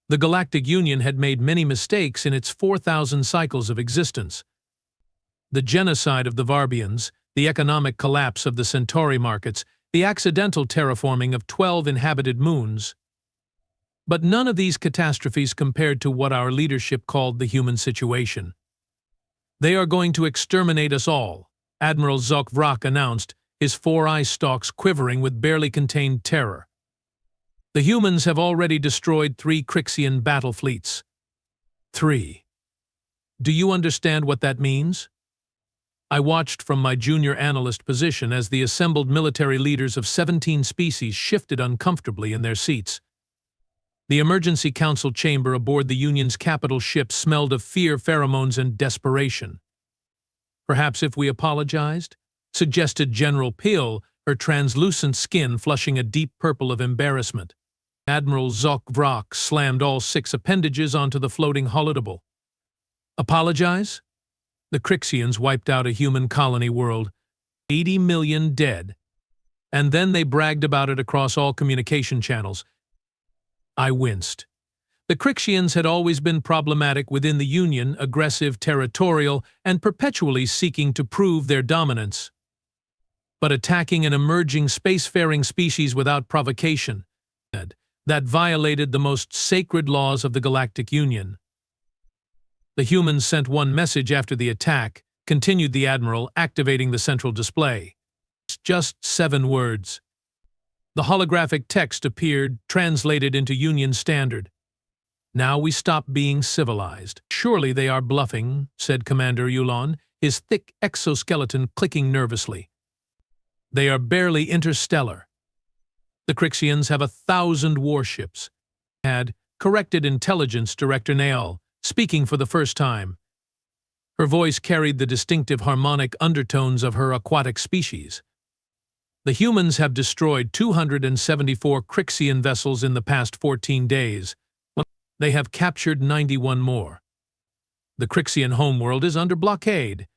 The Galactic Union had made many mistakes in its 4,000 cycles of existence. The genocide of the Varbians, the economic collapse of the Centauri markets, the accidental terraforming of 12 inhabited moons. But none of these catastrophes compared to what our leadership called the human situation. "They are going to exterminate us all," Admiral Zok-Vrak announced, his 4 eye stalks quivering with barely contained terror. "The humans have already destroyed 3 Crixian battle fleets." 3. Do you understand what that means? I watched from my junior analyst position as the assembled military leaders of 17 species shifted uncomfortably in their seats. The emergency council chamber aboard the Union's capital ship smelled of fear, pheromones, and desperation. "Perhaps if we apologized?" suggested General Peel, her translucent skin flushing a deep purple of embarrassment. Admiral Zok-Vrak slammed all 6 appendages onto the floating holodable. "Apologize?" The Crixians wiped out a human colony world, 80 million dead, and then they bragged about it across all communication channels. I winced. The Crixians had always been problematic within the Union, aggressive, territorial, and perpetually seeking to prove their dominance. But attacking an emerging spacefaring species without provocation, that violated the most sacred laws of the Galactic Union. "The humans sent one message after the attack," continued the Admiral, activating the central display. "Just 7 words. The holographic text appeared, translated into Union Standard. 'Now we stop being civilized.'" "Surely they are bluffing," said Commander Yulon, his thick exoskeleton clicking nervously. "They are barely interstellar. The Crixians have 1,000 warships," corrected Intelligence Director Nael, speaking for the first time. Her voice carried the distinctive harmonic undertones of her aquatic species. "The humans have destroyed 274 Crixian vessels in the past 14 days. They have captured 91 more. The Crixian homeworld is under blockade."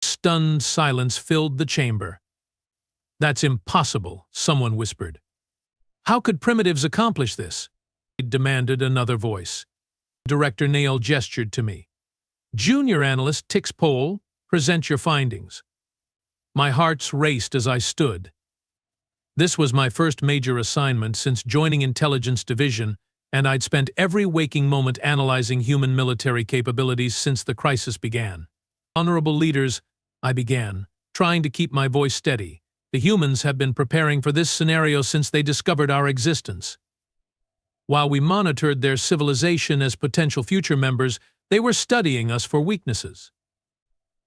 Stunned silence filled the chamber. "That's impossible," someone whispered. "How could primitives accomplish this?" demanded another voice. Director Nael gestured to me. "Junior Analyst Tix Pole, present your findings." My hearts raced as I stood. This was my first major assignment since joining Intelligence Division, and I'd spent every waking moment analyzing human military capabilities since the crisis began. "Honorable leaders," I began, trying to keep my voice steady. "The humans have been preparing for this scenario since they discovered our existence. While we monitored their civilization as potential future members, they were studying us for weaknesses.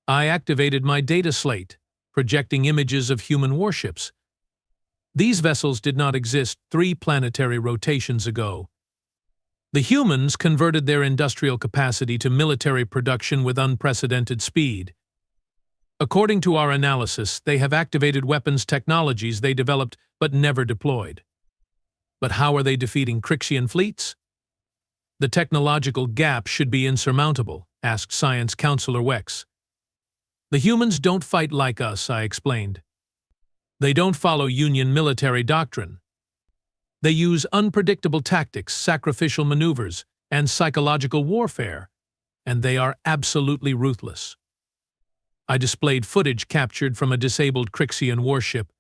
I activated my data slate, projecting images of human warships. These vessels did not exist 3 planetary rotations ago. The humans converted their industrial capacity to military production with unprecedented speed. According to our analysis, they have activated weapons technologies they developed but never deployed. But how are they defeating Crixian fleets? The technological gap should be insurmountable, asked Science Counselor Wex. The humans don't fight like us, I explained. They don't follow Union military doctrine. They use unpredictable tactics, sacrificial maneuvers, and psychological warfare, and they are absolutely ruthless. I displayed footage captured from a disabled Crixian warship.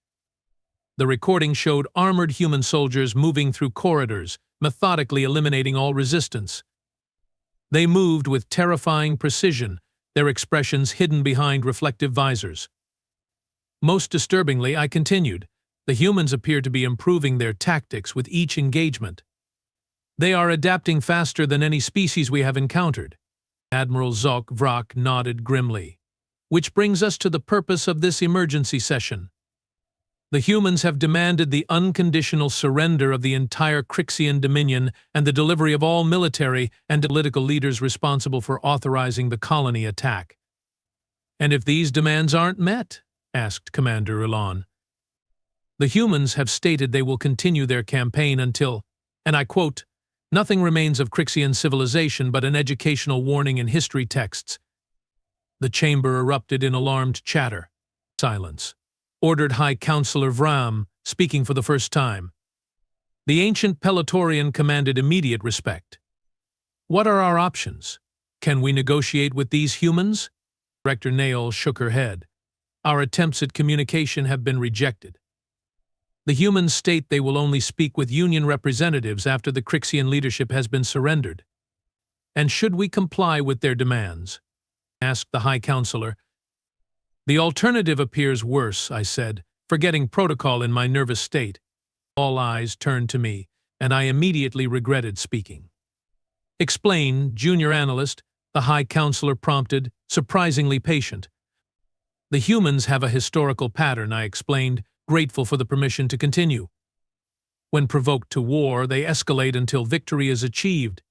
The recording showed armored human soldiers moving through corridors, methodically eliminating all resistance. They moved with terrifying precision, their expressions hidden behind reflective visors. Most disturbingly, I continued, the humans appear to be improving their tactics with each engagement. They are adapting faster than any species we have encountered. Admiral Zok-Vrak nodded grimly. Which brings us to the purpose of this emergency session. The humans have demanded the unconditional surrender of the entire Crixian dominion and the delivery of all military and political leaders responsible for authorizing the colony attack. And if these demands aren't met? Asked Commander Ulan. The humans have stated they will continue their campaign until, and I quote, nothing remains of Crixian civilization but an educational warning in history texts. The chamber erupted in alarmed chatter. Silence. Ordered High Counselor Vram, speaking for the first time. The ancient Pelotorian commanded immediate respect. What are our options? Can we negotiate with these humans? Director Nail shook her head. Our attempts at communication have been rejected. The humans state they will only speak with Union representatives after the Crixian leadership has been surrendered. And should we comply with their demands? Asked the High Counselor. The alternative appears worse, I said, forgetting protocol in my nervous state. All eyes turned to me, and I immediately regretted speaking. Explain, junior analyst, the High Counselor prompted, surprisingly patient. The humans have a historical pattern, I explained, grateful for the permission to continue. When provoked to war, they escalate until victory is achieved.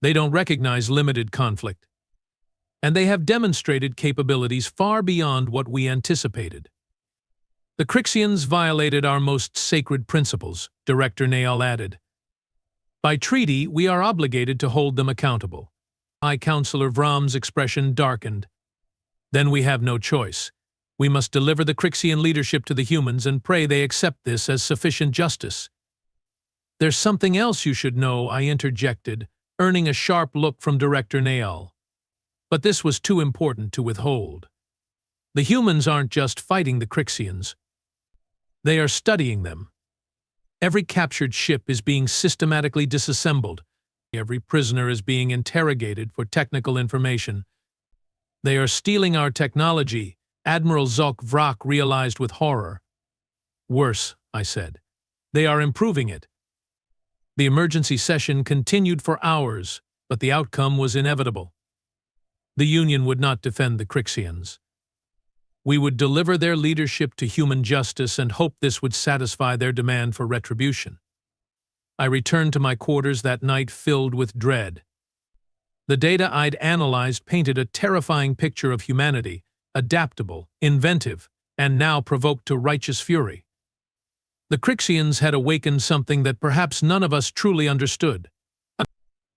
They don't recognize limited conflict. And they have demonstrated capabilities far beyond what we anticipated. The Crixians violated our most sacred principles, Director Nail added. By treaty, we are obligated to hold them accountable. High Counselor Vrom's expression darkened. Then we have no choice. We must deliver the Crixian leadership to the humans and pray they accept this as sufficient justice. There's something else you should know, I interjected, earning a sharp look from Director Nail. But this was too important to withhold. The humans aren't just fighting the Crixians. They are studying them. Every captured ship is being systematically disassembled. Every prisoner is being interrogated for technical information. They are stealing our technology, Admiral Zolk Vrak realized with horror. Worse, I said. They are improving it. The emergency session continued for hours, but the outcome was inevitable. The Union would not defend the Crixians. We would deliver their leadership to human justice and hope this would satisfy their demand for retribution. I returned to my quarters that night filled with dread. The data I'd analyzed painted a terrifying picture of humanity, adaptable, inventive, and now provoked to righteous fury. The Crixians had awakened something that perhaps none of us truly understood.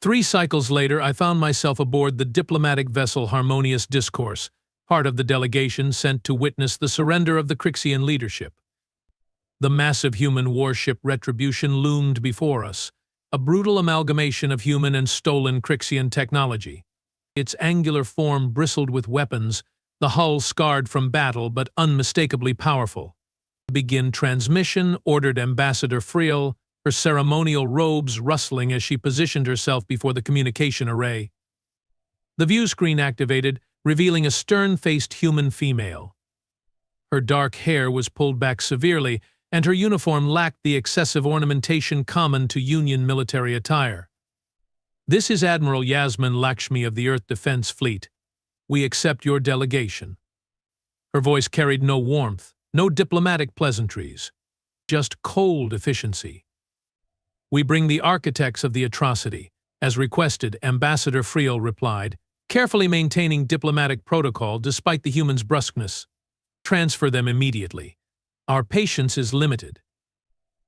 3 cycles later, I found myself aboard the diplomatic vessel Harmonious Discourse, part of the delegation sent to witness the surrender of the Crixian leadership. The massive human warship Retribution loomed before us, a brutal amalgamation of human and stolen Crixian technology. Its angular form bristled with weapons, the hull scarred from battle but unmistakably powerful. Begin transmission, ordered Ambassador Friel, her ceremonial robes rustling as she positioned herself before the communication array. The view screen activated, revealing a stern-faced human female. Her dark hair was pulled back severely, and her uniform lacked the excessive ornamentation common to Union military attire. This is Admiral Yasmin Lakshmi of the Earth Defense Fleet. We accept your delegation. Her voice carried no warmth, no diplomatic pleasantries, just cold efficiency. We bring the architects of the atrocity. As requested, Ambassador Friel replied, carefully maintaining diplomatic protocol despite the humans' brusqueness. Transfer them immediately. Our patience is limited.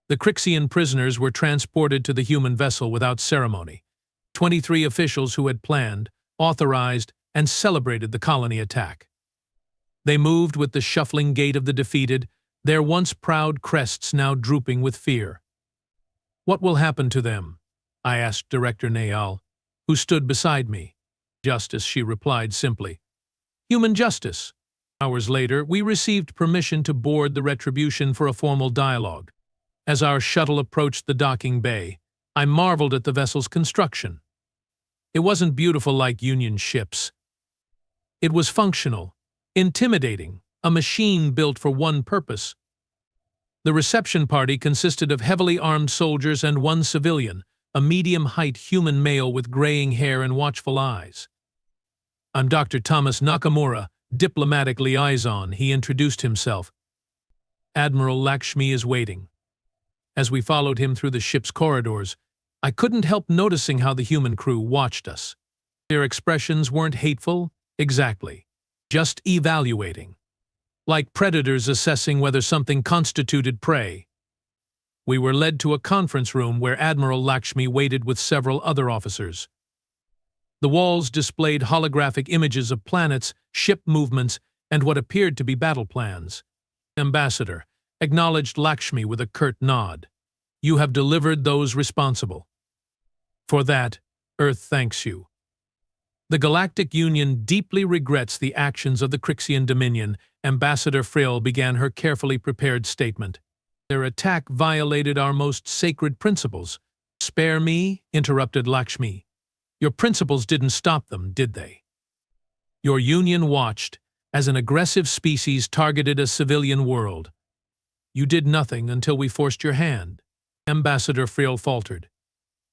The Crixian prisoners were transported to the human vessel without ceremony. 23 officials who had planned, authorized, and celebrated the colony attack. They moved with the shuffling gait of the defeated, their once proud crests now drooping with fear. What will happen to them? I asked Director Nail, who stood beside me. Justice, she replied simply. Human justice. Hours later, we received permission to board the Retribution for a formal dialogue. As our shuttle approached the docking bay, I marveled at the vessel's construction. It wasn't beautiful like Union ships. It was functional, intimidating, a machine built for one purpose. The reception party consisted of heavily armed soldiers and 1 civilian, a medium-height human male with graying hair and watchful eyes. I'm Dr. Thomas Nakamura, diplomatic liaison, he introduced himself. Admiral Lakshmi is waiting. As we followed him through the ship's corridors, I couldn't help noticing how the human crew watched us. Their expressions weren't hateful, exactly, just evaluating. Like predators assessing whether something constituted prey. We were led to a conference room where Admiral Lakshmi waited with several other officers. The walls displayed holographic images of planets, ship movements, and what appeared to be battle plans. Ambassador acknowledged Lakshmi with a curt nod. You have delivered those responsible. For that, Earth thanks you. The Galactic Union deeply regrets the actions of the Crixian Dominion. Ambassador Frill began her carefully prepared statement. Their attack violated our most sacred principles. Spare me, interrupted Lakshmi. Your principles didn't stop them, did they? Your union watched as an aggressive species targeted a civilian world. You did nothing until we forced your hand. Ambassador Frill faltered.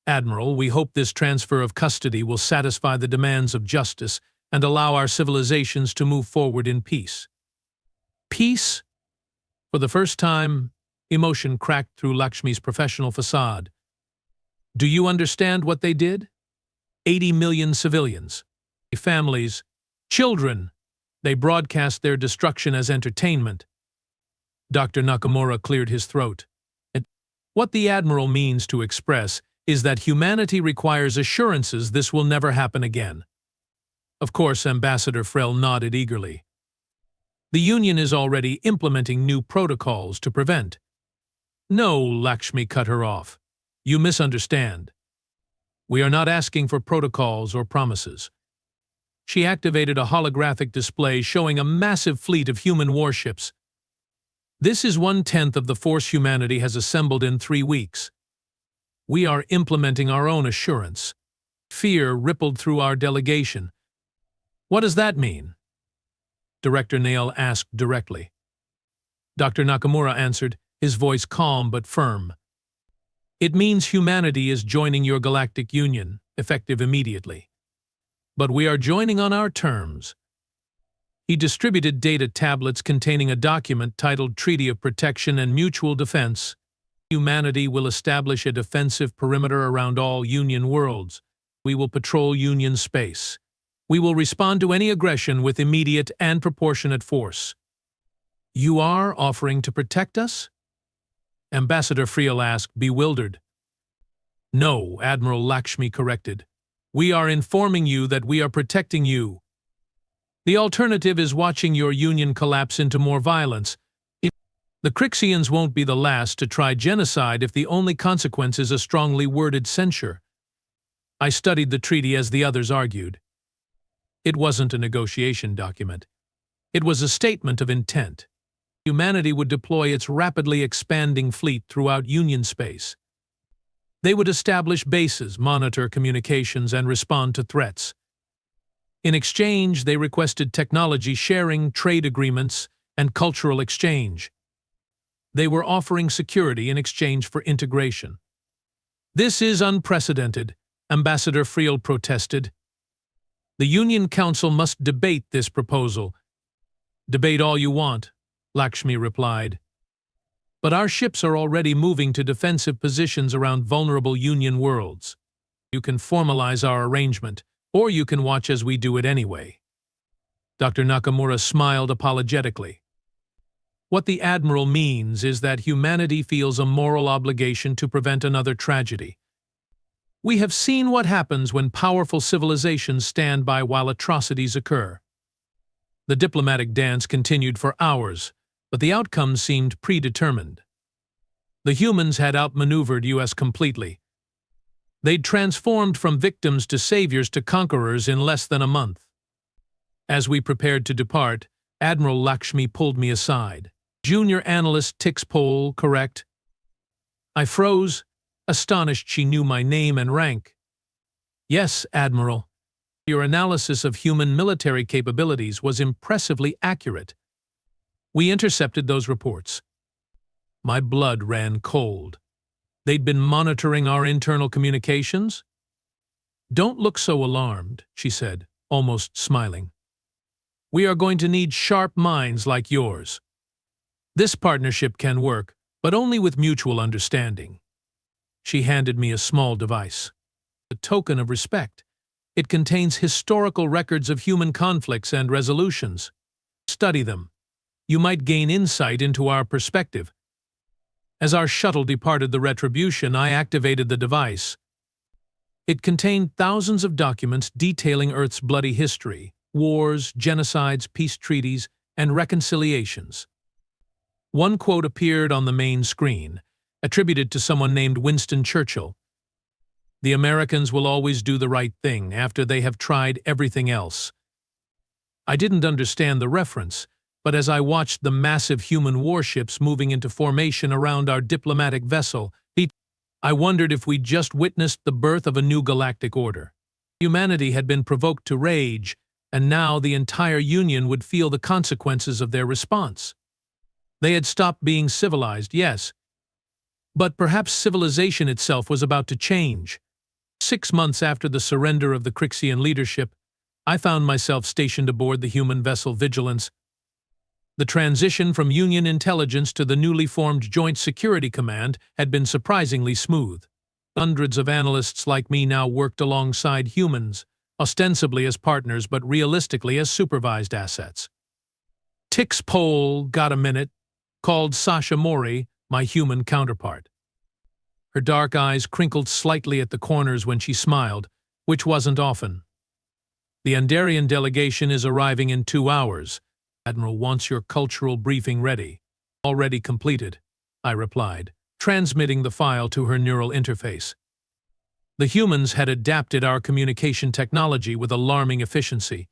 Admiral, we hope this transfer of custody will satisfy the demands of justice and allow our civilizations to move forward in peace. Peace? For the first time, emotion cracked through Lakshmi's professional facade. Do you understand what they did? 80 million civilians, families, children. They broadcast their destruction as entertainment. Dr. Nakamura cleared his throat. What the Admiral means to express is that humanity requires assurances this will never happen again. Of course, Ambassador Frill nodded eagerly. The Union is already implementing new protocols to prevent. No, Lakshmi cut her off. You misunderstand. We are not asking for protocols or promises. She activated a holographic display showing a massive fleet of human warships. This is 1/10 of the force humanity has assembled in 3 weeks. We are implementing our own assurance. Fear rippled through our delegation. What does that mean? Director Nail asked directly. Dr. Nakamura answered, his voice calm but firm. It means humanity is joining your Galactic Union, effective immediately. But we are joining on our terms. He distributed data tablets containing a document titled Treaty of Protection and Mutual Defense. Humanity will establish a defensive perimeter around all Union worlds. We will patrol Union space. We will respond to any aggression with immediate and proportionate force. You are offering to protect us? Ambassador Frill asked, bewildered. No, Admiral Lakshmi corrected. We are informing you that we are protecting you. The alternative is watching your Union collapse into more violence. The Crixians won't be the last to try genocide if the only consequence is a strongly worded censure. I studied the treaty as the others argued. It wasn't a negotiation document. It was a statement of intent. Humanity would deploy its rapidly expanding fleet throughout Union space. They would establish bases, monitor communications, and respond to threats. In exchange, they requested technology sharing, trade agreements, and cultural exchange. They were offering security in exchange for integration. This is unprecedented, Ambassador Frill protested. The Union Council must debate this proposal. Debate all you want, Lakshmi replied. But our ships are already moving to defensive positions around vulnerable Union worlds. You can formalize our arrangement, or you can watch as we do it anyway. Dr. Nakamura smiled apologetically. What the Admiral means is that humanity feels a moral obligation to prevent another tragedy. We have seen what happens when powerful civilizations stand by while atrocities occur. The diplomatic dance continued for hours, but the outcome seemed predetermined. The humans had outmaneuvered US completely. They'd transformed from victims to saviors to conquerors in less than a month. As we prepared to depart, Admiral Lakshmi pulled me aside. Junior analyst Tixpole, correct? I froze, astonished she knew my name and rank. Yes, Admiral. Your analysis of human military capabilities was impressively accurate. We intercepted those reports. My blood ran cold. They'd been monitoring our internal communications? Don't look so alarmed, she said, almost smiling. We are going to need sharp minds like yours. This partnership can work, but only with mutual understanding. She handed me a small device. A token of respect. It contains historical records of human conflicts and resolutions. Study them. You might gain insight into our perspective. As our shuttle departed the Retribution, I activated the device. It contained thousands of documents detailing Earth's bloody history, wars, genocides, peace treaties, and reconciliations. One quote appeared on the main screen, attributed to someone named Winston Churchill. The Americans will always do the right thing after they have tried everything else. I didn't understand the reference, but as I watched the massive human warships moving into formation around our diplomatic vessel, I wondered if we'd just witnessed the birth of a new galactic order. Humanity had been provoked to rage, and now the entire Union would feel the consequences of their response. They had stopped being civilized, yes, but perhaps civilization itself was about to change. 6 months after the surrender of the Crixian leadership, I found myself stationed aboard the human vessel Vigilance. The transition from Union intelligence to the newly formed Joint Security Command had been surprisingly smooth. Hundreds of analysts like me now worked alongside humans, ostensibly as partners but realistically as supervised assets. Tix Pole got a minute, called Sasha Mori, my human counterpart. Her dark eyes crinkled slightly at the corners when she smiled, which wasn't often. The Andarian delegation is arriving in 2 hours. Admiral wants your cultural briefing ready. Already completed, I replied, transmitting the file to her neural interface. The humans had adapted our communication technology with alarming efficiency,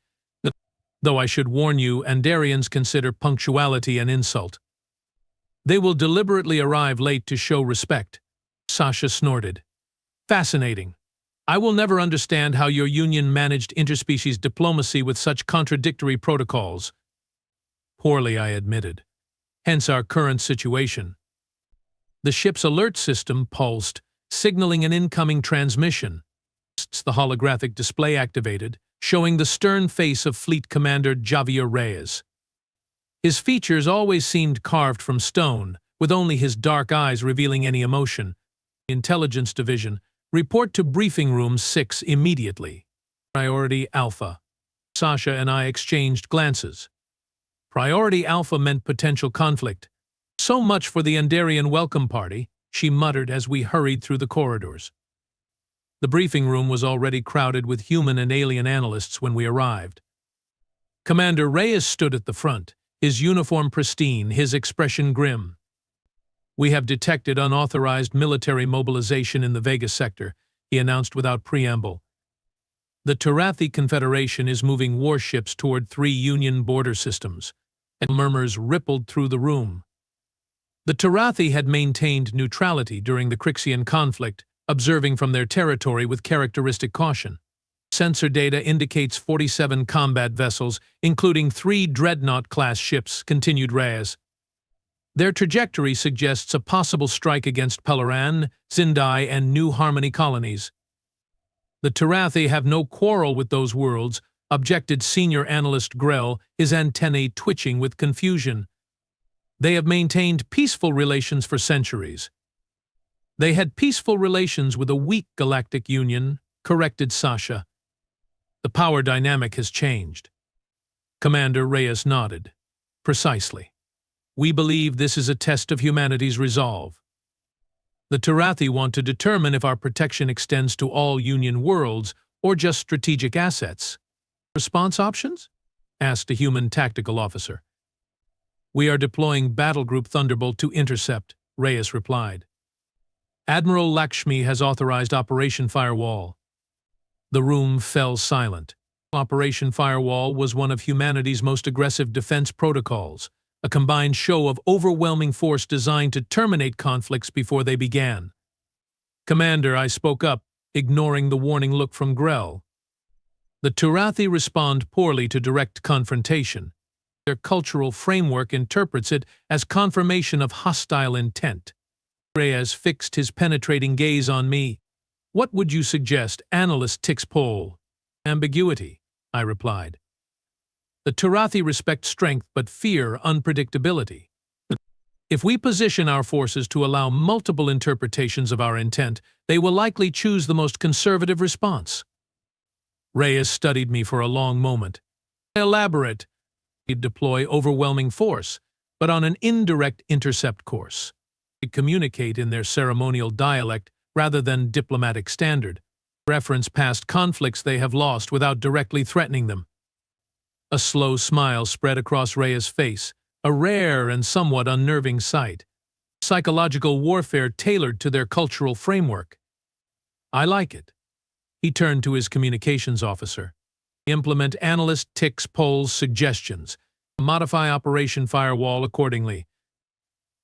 though I should warn you, Andarians consider punctuality an insult. They will deliberately arrive late to show respect, Sasha snorted. Fascinating. I will never understand how your union managed interspecies diplomacy with such contradictory protocols. Poorly, I admitted. Hence our current situation. The ship's alert system pulsed, signaling an incoming transmission. The holographic display activated, showing the stern face of Fleet Commander Javier Reyes. His features always seemed carved from stone, with only his dark eyes revealing any emotion. Intelligence Division, report to Briefing Room 6 immediately. Priority Alpha. Sasha and I exchanged glances. Priority Alpha meant potential conflict. So much for the Andarian welcome party, she muttered as we hurried through the corridors. The briefing room was already crowded with human and alien analysts when we arrived. Commander Reyes stood at the front, his uniform pristine, his expression grim. We have detected unauthorized military mobilization in the Vega sector, he announced without preamble. The Tarathi Confederation is moving warships toward 3 Union border systems, and murmurs rippled through the room. The Tarathi had maintained neutrality during the Crixian conflict, observing from their territory with characteristic caution. Sensor data indicates 47 combat vessels, including 3 Dreadnought-class ships, continued Reyes. Their trajectory suggests a possible strike against Peleran, Zindai, and New Harmony colonies. The Tarathi have no quarrel with those worlds, objected senior analyst Grell, his antennae twitching with confusion. They have maintained peaceful relations for centuries. They had peaceful relations with a weak galactic union, corrected Sasha. The power dynamic has changed. Commander Reyes nodded. Precisely. We believe this is a test of humanity's resolve. The Tarathi want to determine if our protection extends to all Union worlds or just strategic assets. Response options? Asked a human tactical officer. We are deploying Battlegroup Thunderbolt to intercept, Reyes replied. Admiral Lakshmi has authorized Operation Firewall. The room fell silent. Operation Firewall was one of humanity's most aggressive defense protocols, a combined show of overwhelming force designed to terminate conflicts before they began. Commander, I spoke up, ignoring the warning look from Grell. The Tarathi respond poorly to direct confrontation. Their cultural framework interprets it as confirmation of hostile intent. Reyes fixed his penetrating gaze on me. What would you suggest, Analyst Tix Pole? Ambiguity, I replied. The Tarathi respect strength but fear unpredictability. If we position our forces to allow multiple interpretations of our intent, they will likely choose the most conservative response. Reyes studied me for a long moment. Elaborate. He'd deploy overwhelming force, but on an indirect intercept course. They'd communicate in their ceremonial dialect rather than diplomatic standard. Reference past conflicts they have lost without directly threatening them. A slow smile spread across Reyes' face, a rare and somewhat unnerving sight. Psychological warfare tailored to their cultural framework. I like it. He turned to his communications officer. Implement analyst ticks polls suggestions. Modify operation firewall accordingly.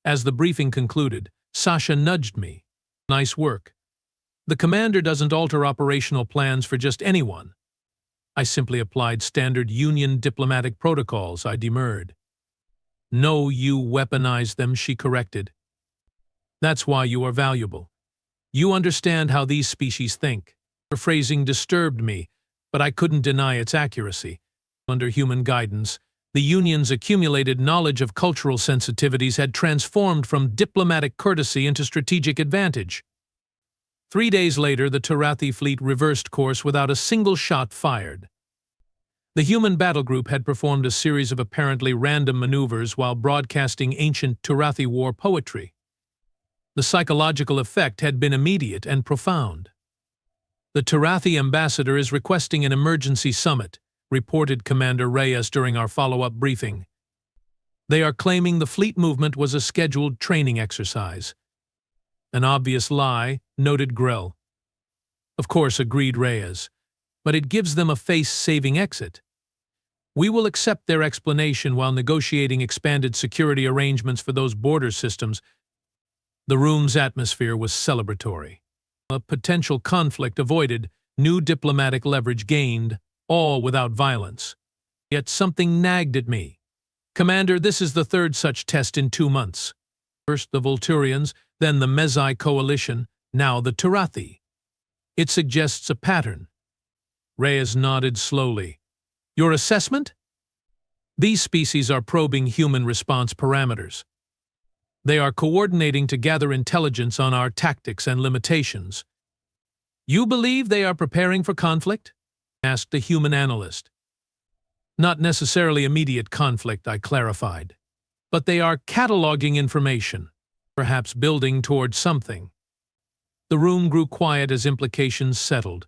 As the briefing concluded, Sasha nudged me. Nice work. The commander doesn't alter operational plans for just anyone. I simply applied standard Union diplomatic protocols, I demurred. No, you weaponize them, she corrected. That's why you are valuable. You understand how these species think. Her phrasing disturbed me, but I couldn't deny its accuracy. Under human guidance, the Union's accumulated knowledge of cultural sensitivities had transformed from diplomatic courtesy into strategic advantage. 3 days later, the Tarathi fleet reversed course without a single shot fired. The human battle group had performed a series of apparently random maneuvers while broadcasting ancient Tarathi war poetry. The psychological effect had been immediate and profound. The Tarathi ambassador is requesting an emergency summit, reported Commander Reyes during our follow-up briefing. They are claiming the fleet movement was a scheduled training exercise. An obvious lie, noted Grell. Of course, agreed Reyes, but it gives them a face-saving exit. We will accept their explanation while negotiating expanded security arrangements for those border systems. The room's atmosphere was celebratory. A potential conflict avoided, new diplomatic leverage gained, all without violence. Yet something nagged at me. Commander, this is the third such test in 2 months. First the Volturians, then the Mezai coalition, now the Tarathi. It suggests a pattern. Reyes nodded slowly. Your assessment? These species are probing human response parameters. They are coordinating to gather intelligence on our tactics and limitations. You believe they are preparing for conflict? Asked the human analyst. Not necessarily immediate conflict, I clarified. But they are cataloging information, perhaps building towards something. The room grew quiet as implications settled.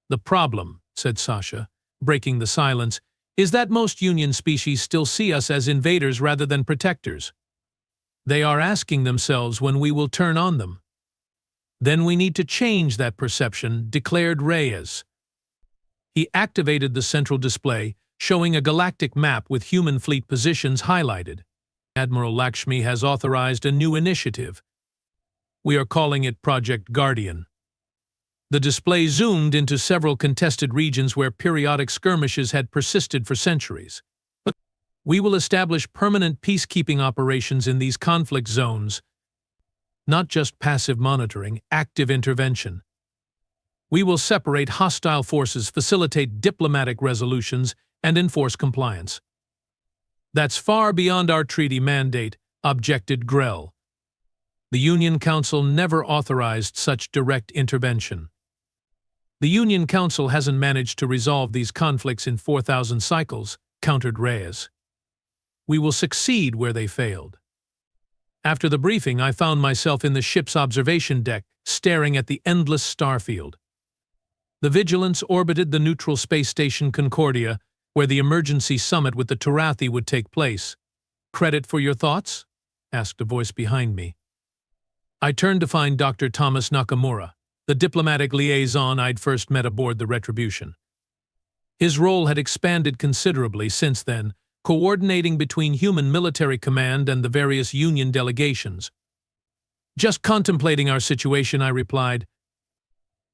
The problem, said Sasha, breaking the silence, is that most Union species still see us as invaders rather than protectors. They are asking themselves when we will turn on them. Then we need to change that perception, declared Reyes. He activated the central display, showing a galactic map with human fleet positions highlighted. Admiral Lakshmi has authorized a new initiative. We are calling it Project Guardian. The display zoomed into several contested regions where periodic skirmishes had persisted for centuries. We will establish permanent peacekeeping operations in these conflict zones, not just passive monitoring, active intervention. We will separate hostile forces, facilitate diplomatic resolutions, and enforce compliance. That's far beyond our treaty mandate, objected Grell. The Union Council never authorized such direct intervention. The Union Council hasn't managed to resolve these conflicts in 4,000 cycles, countered Reyes. We will succeed where they failed. After the briefing, I found myself in the ship's observation deck, staring at the endless starfield. The Vigilance orbited the neutral space station Concordia, where the emergency summit with the Tarathi would take place. Credit for your thoughts? Asked a voice behind me. I turned to find Dr. Thomas Nakamura, the diplomatic liaison I'd first met aboard the Retribution. His role had expanded considerably since then, coordinating between human military command and the various Union delegations. Just contemplating our situation, I replied.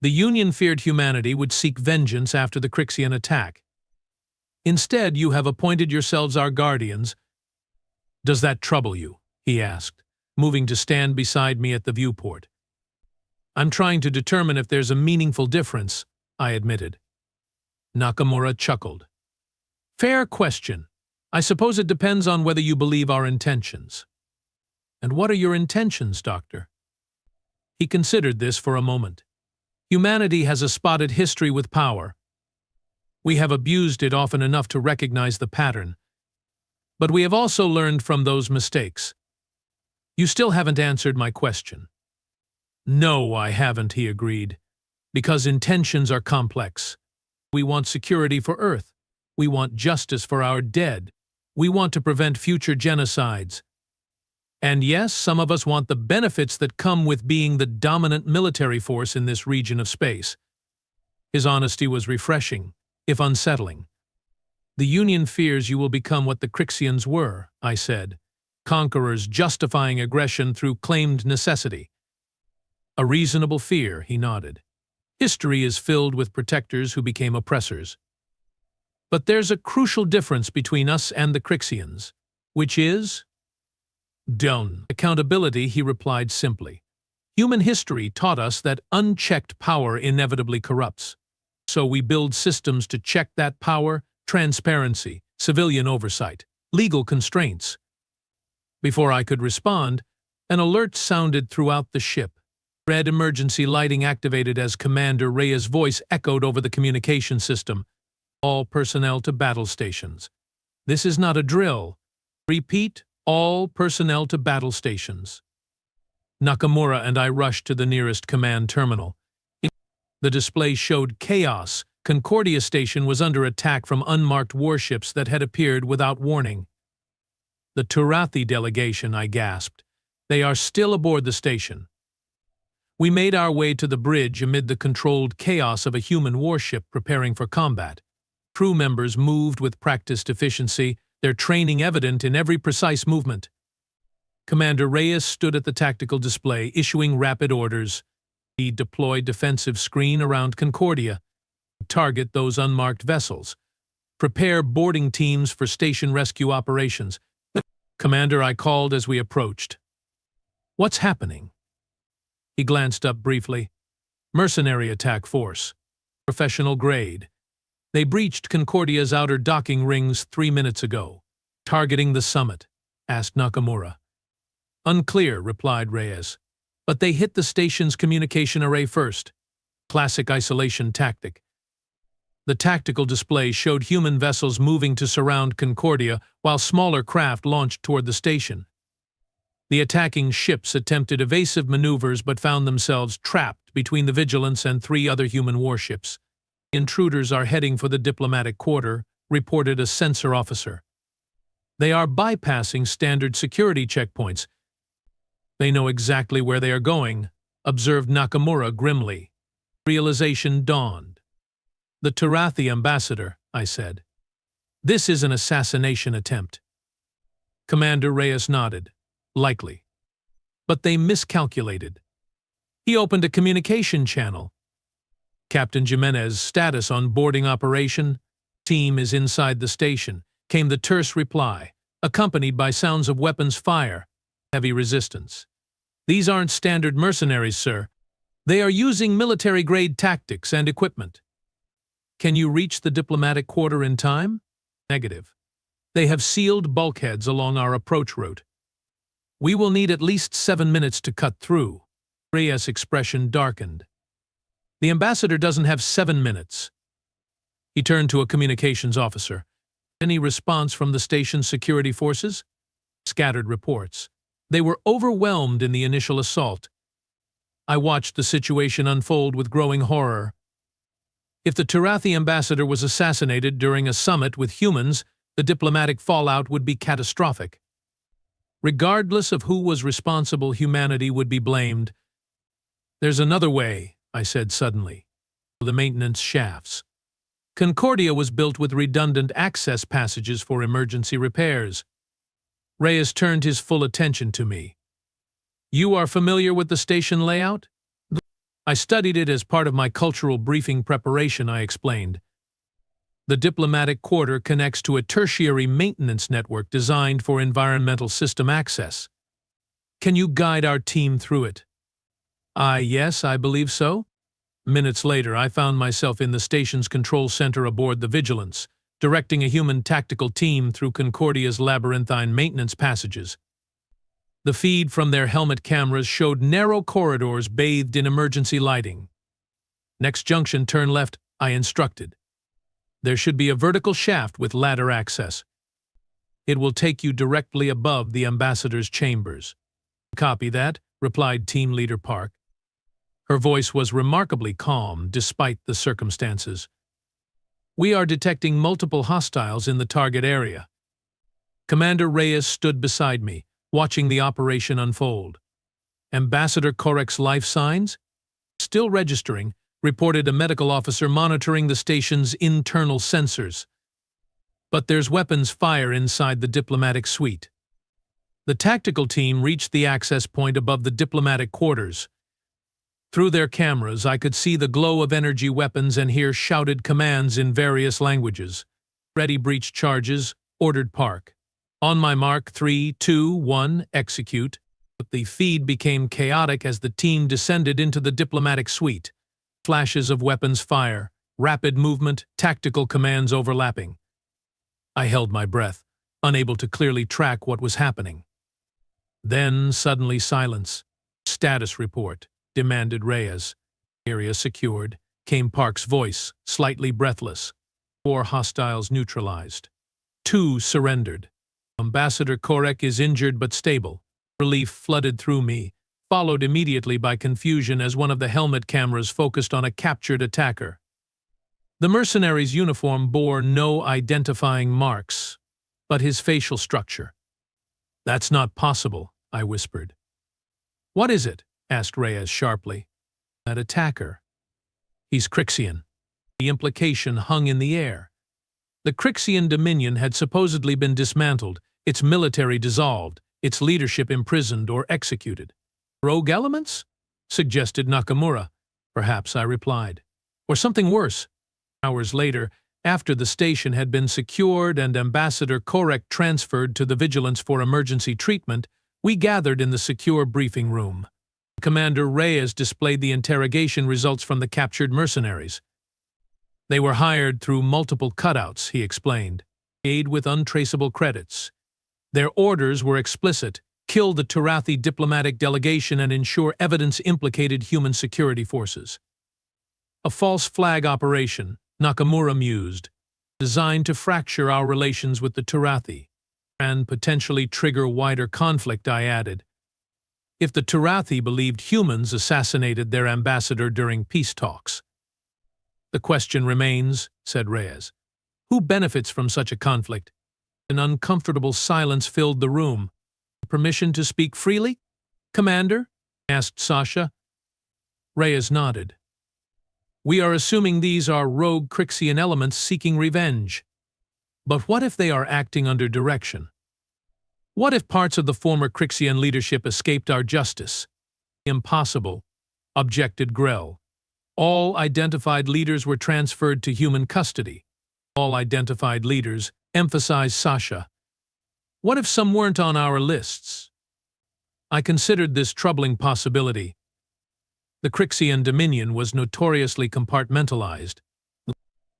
The Union feared humanity would seek vengeance after the Crixian attack. Instead, you have appointed yourselves our guardians. Does that trouble you? He asked, moving to stand beside me at the viewport. I'm trying to determine if there's a meaningful difference, I admitted. Nakamura chuckled. Fair question. I suppose it depends on whether you believe our intentions. And what are your intentions, Doctor? He considered this for a moment. Humanity has a spotted history with power. We have abused it often enough to recognize the pattern. But we have also learned from those mistakes. You still haven't answered my question. No, I haven't, he agreed. Because intentions are complex. We want security for Earth. We want justice for our dead. We want to prevent future genocides. And yes, some of us want the benefits that come with being the dominant military force in this region of space. His honesty was refreshing, if unsettling. The Union fears you will become what the Crixians were, I said, conquerors justifying aggression through claimed necessity. A reasonable fear, he nodded. History is filled with protectors who became oppressors. But there's a crucial difference between us and the Crixians, which is done. Accountability, he replied simply. Human history taught us that unchecked power inevitably corrupts. So we build systems to check that power, transparency, civilian oversight, legal constraints. Before I could respond, an alert sounded throughout the ship. Red emergency lighting activated as Commander Reyes' voice echoed over the communication system. All personnel to battle stations. This is not a drill. Repeat, all personnel to battle stations. Nakamura and I rushed to the nearest command terminal. The display showed chaos. Concordia station was under attack from unmarked warships that had appeared without warning. The Turathi delegation, I gasped. They are still aboard the station. We made our way to the bridge amid the controlled chaos of a human warship preparing for combat. Crew members moved with practiced efficiency, their training evident in every precise movement. Commander Reyes stood at the tactical display, issuing rapid orders. He deployed defensive screen around Concordia. Target those unmarked vessels. Prepare boarding teams for station rescue operations. Commander, I called as we approached. What's happening? He glanced up briefly. Mercenary attack force. Professional grade. They breached Concordia's outer docking rings 3 minutes ago. Targeting the summit, asked Nakamura. Unclear, replied Reyes. But they hit the station's communication array first. Classic isolation tactic. The tactical display showed human vessels moving to surround Concordia while smaller craft launched toward the station. The attacking ships attempted evasive maneuvers but found themselves trapped between the Vigilance and 3 other human warships. Intruders are heading for the diplomatic quarter, reported a sensor officer. They are bypassing standard security checkpoints. They know exactly where they are going, observed Nakamura grimly. Realization dawned. The Turathi ambassador, I said. This is an assassination attempt. Commander Reyes nodded. Likely. But they miscalculated. He opened a communication channel. Captain Jimenez, status on boarding operation. Team is inside the station, came the terse reply, accompanied by sounds of weapons fire. Heavy resistance. These aren't standard mercenaries, sir. They are using military-grade tactics and equipment. Can you reach the diplomatic quarter in time? Negative. They have sealed bulkheads along our approach route. We will need at least 7 minutes to cut through. Reyes' expression darkened. The ambassador doesn't have 7 minutes. He turned to a communications officer. Any response from the station's security forces? Scattered reports. They were overwhelmed in the initial assault. I watched the situation unfold with growing horror. If the Turathi ambassador was assassinated during a summit with humans, the diplomatic fallout would be catastrophic. Regardless of who was responsible, humanity would be blamed. There's another way, I said suddenly. The maintenance shafts. Concordia was built with redundant access passages for emergency repairs. Reyes turned his full attention to me. You are familiar with the station layout? I studied it as part of my cultural briefing preparation, I explained. The diplomatic quarter connects to a tertiary maintenance network designed for environmental system access. Can you guide our team through it? Yes, I believe so. Minutes later, I found myself in the station's control center aboard the Vigilance, directing a human tactical team through Concordia's labyrinthine maintenance passages. The feed from their helmet cameras showed narrow corridors bathed in emergency lighting. Next junction, turn left, I instructed. There should be a vertical shaft with ladder access. It will take you directly above the ambassador's chambers. Copy that, replied Team Leader Park. Her voice was remarkably calm despite the circumstances. We are detecting multiple hostiles in the target area. Commander Reyes stood beside me, watching the operation unfold. Ambassador Korek's life signs, still registering, reported a medical officer monitoring the station's internal sensors. But there's weapons fire inside the diplomatic suite. The tactical team reached the access point above the diplomatic quarters. Through their cameras, I could see the glow of energy weapons and hear shouted commands in various languages. Ready breach charges, ordered park. On my mark, 3, 2, 1, execute. But the feed became chaotic as the team descended into the diplomatic suite. Flashes of weapons fire, rapid movement, tactical commands overlapping. I held my breath, unable to clearly track what was happening. Then, suddenly silence. Status report, demanded Reyes. Area secured, came Park's voice, slightly breathless. 4 hostiles neutralized. 2 surrendered. Ambassador Korek is injured but stable. Relief flooded through me, followed immediately by confusion as one of the helmet cameras focused on a captured attacker. The mercenary's uniform bore no identifying marks, but his facial structure. "That's not possible," I whispered. "What is it?" asked Reyes sharply. "That attacker. He's Crixian." The implication hung in the air. The Crixian Dominion had supposedly been dismantled, its military dissolved, its leadership imprisoned or executed. "Rogue elements?" suggested Nakamura. "Perhaps," I replied. "Or something worse." Hours later, after the station had been secured and Ambassador Korek transferred to the Vigilance for emergency treatment, we gathered in the secure briefing room. Commander Reyes displayed the interrogation results from the captured mercenaries. "They were hired through multiple cutouts," he explained, "aid with untraceable credits. Their orders were explicit: kill the Turathi diplomatic delegation and ensure evidence implicated human security forces. A false flag operation," Nakamura mused, "designed to fracture our relations with the Turathi and potentially trigger wider conflict," I added. "If the Turathi believed humans assassinated their ambassador during peace talks." "The question remains," said Reyes. "Who benefits from such a conflict?" An uncomfortable silence filled the room. "Permission to speak freely, Commander?" asked Sasha. Reyes nodded. "We are assuming these are rogue Crixian elements seeking revenge. But what if they are acting under direction? What if parts of the former Crixian leadership escaped our justice?" "Impossible," objected Grell. "All identified leaders were transferred to human custody." "All identified leaders," emphasized Sasha. "What if some weren't on our lists?" I considered this troubling possibility. The Crixian Dominion was notoriously compartmentalized.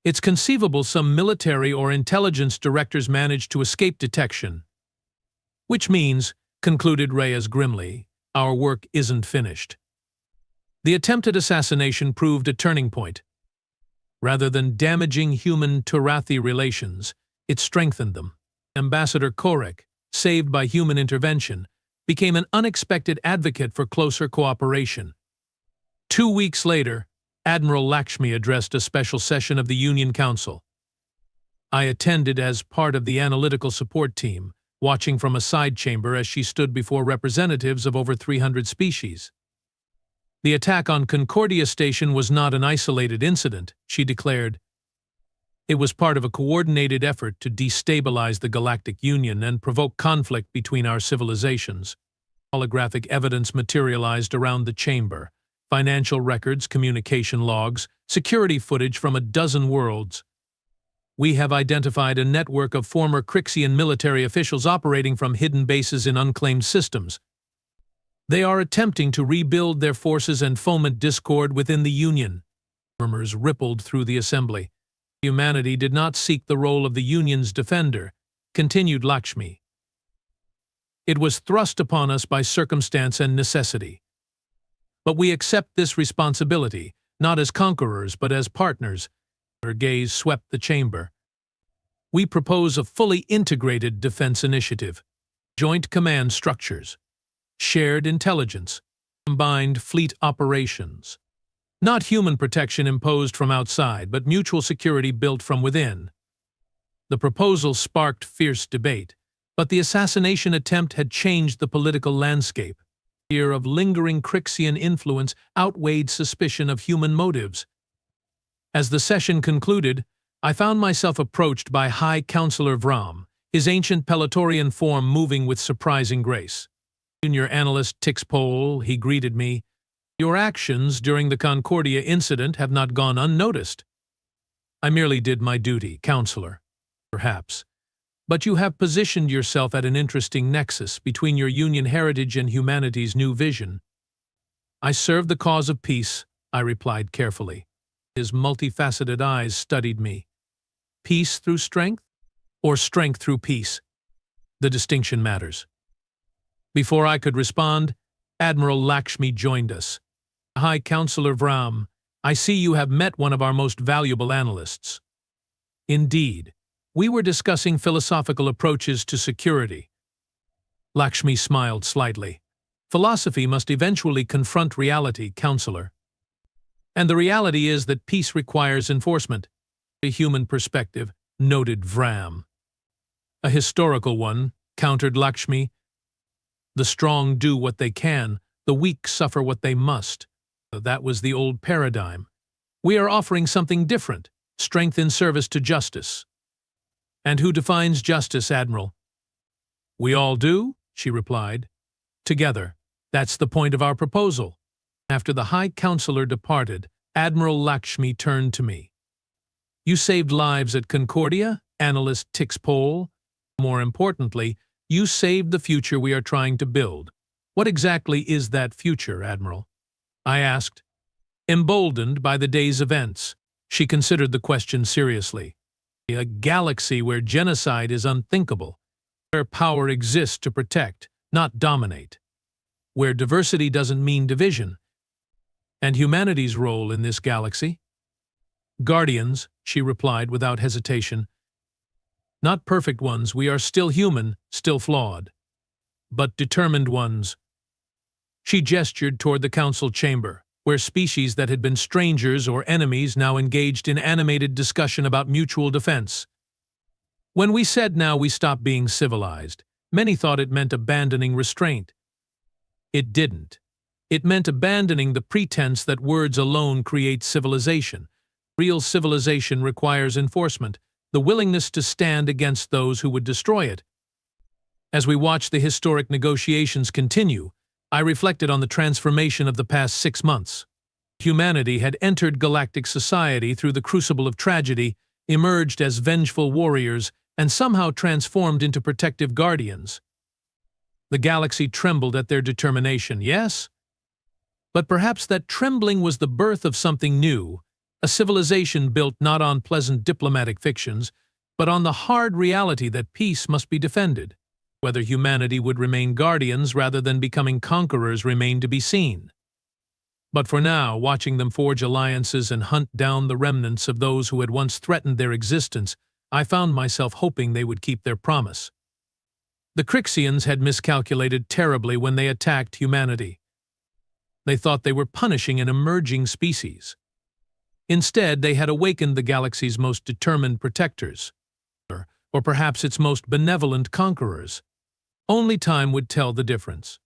It's conceivable some military or intelligence directors managed to escape detection. "Which means," concluded Reyes grimly, "our work isn't finished." The attempted assassination proved a turning point. Rather than damaging human-Turathi relations, it strengthened them. Ambassador Korek, saved by human intervention, became an unexpected advocate for closer cooperation. 2 weeks later, Admiral Lakshmi addressed a special session of the Union Council. I attended as part of the analytical support team, watching from a side chamber as she stood before representatives of over 300 species. "The attack on Concordia Station was not an isolated incident," she declared. "It was part of a coordinated effort to destabilize the Galactic Union and provoke conflict between our civilizations. Holographic evidence materialized around the chamber. Financial records, communication logs, security footage from a dozen worlds. We have identified a network of former Crixian military officials operating from hidden bases in unclaimed systems. They are attempting to rebuild their forces and foment discord within the Union." Murmurs rippled through the assembly. "Humanity did not seek the role of the Union's defender," continued Lakshmi. "It was thrust upon us by circumstance and necessity. But we accept this responsibility, not as conquerors but as partners." Her gaze swept the chamber. "We propose a fully integrated defense initiative. Joint command structures. Shared intelligence. Combined fleet operations. Not human protection imposed from outside, but mutual security built from within." The proposal sparked fierce debate. But the assassination attempt had changed the political landscape. Fear of lingering Crixian influence outweighed suspicion of human motives. As the session concluded, I found myself approached by High Counselor Vram, his ancient Pelatorian form moving with surprising grace. Junior analyst Tixpol, he greeted me. Your actions during the Concordia incident have not gone unnoticed. I merely did my duty, Counselor. Perhaps. But you have positioned yourself at an interesting nexus between your Union heritage and humanity's new vision. I serve the cause of peace, I replied carefully. His multifaceted eyes studied me. Peace through strength? Or strength through peace? The distinction matters. Before I could respond, Admiral Lakshmi joined us. High Counselor Vram, I see you have met one of our most valuable analysts. Indeed. We were discussing philosophical approaches to security. Lakshmi smiled slightly. Philosophy must eventually confront reality, Counselor. And the reality is that peace requires enforcement. A human perspective, noted Vram. A historical one, countered Lakshmi. The strong do what they can, the weak suffer what they must. That was the old paradigm. We are offering something different, strength in service to justice. And who defines justice, Admiral? We all do, she replied. Together. That's the point of our proposal. After the High Counselor departed, Admiral Lakshmi turned to me. You saved lives at Concordia, Analyst Tixpol. More importantly, you saved the future we are trying to build. What exactly is that future, Admiral? I asked. Emboldened by the day's events, she considered the question seriously. A galaxy where genocide is unthinkable, where power exists to protect, not dominate, where diversity doesn't mean division. And humanity's role in this galaxy? Guardians, she replied without hesitation. Not perfect ones, we are still human, still flawed. But determined ones. She gestured toward the council chamber, where species that had been strangers or enemies now engaged in animated discussion about mutual defense. When we said now we stop being civilized, many thought it meant abandoning restraint. It didn't. It meant abandoning the pretense that words alone create civilization. Real civilization requires enforcement, the willingness to stand against those who would destroy it. As we watched the historic negotiations continue, I reflected on the transformation of the past 6 months. Humanity had entered galactic society through the crucible of tragedy, emerged as vengeful warriors, and somehow transformed into protective guardians. The galaxy trembled at their determination, yes? But perhaps that trembling was the birth of something new, a civilization built not on pleasant diplomatic fictions, but on the hard reality that peace must be defended. Whether humanity would remain guardians rather than becoming conquerors remained to be seen. But for now, watching them forge alliances and hunt down the remnants of those who had once threatened their existence, I found myself hoping they would keep their promise. The Crixians had miscalculated terribly when they attacked humanity. They thought they were punishing an emerging species. Instead, they had awakened the galaxy's most determined protectors, or perhaps its most benevolent conquerors. Only time would tell the difference.